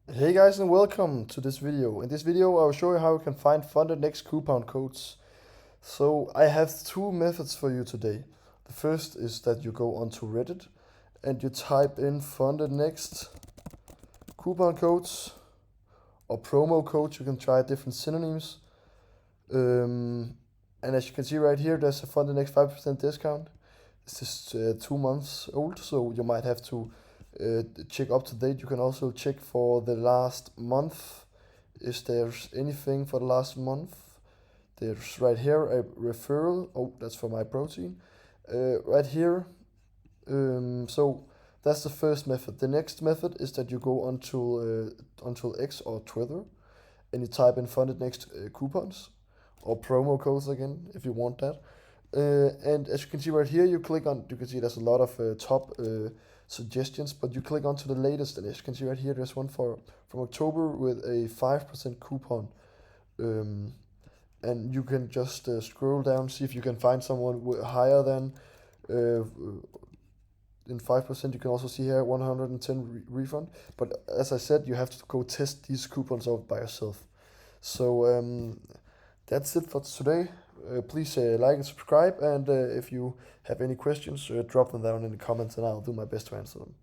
Hey guys and welcome to this video. In this video I will show you how you can find FundedNext coupon codes. So I have two methods for you today. The first is that you go onto Reddit and you type in FundedNext coupon codes or promo codes. You can try different synonyms. And as you can see right here, there's a FundedNext 5% discount. This is 2 months old, so you might have to check up to date. You can also check for the last month. Is there's anything for the last month? There's right here a referral. Oh, that's for my protein. Right here. So that's the first method. The next method is that you go onto X or Twitter, and you type in FundedNext coupons or promo codes again if you want that. And as you can see right here, you can see there's a lot of top suggestions, but you click onto the latest, and as you can see right here, there's one from October with a 5% coupon. And you can just scroll down, see if you can find someone higher than uh, in 5%. You can also see here 110 refund. But as I said, you have to go test these coupons out by yourself. So that's it for today. Please like and subscribe, and if you have any questions, drop them down in the comments and I'll do my best to answer them.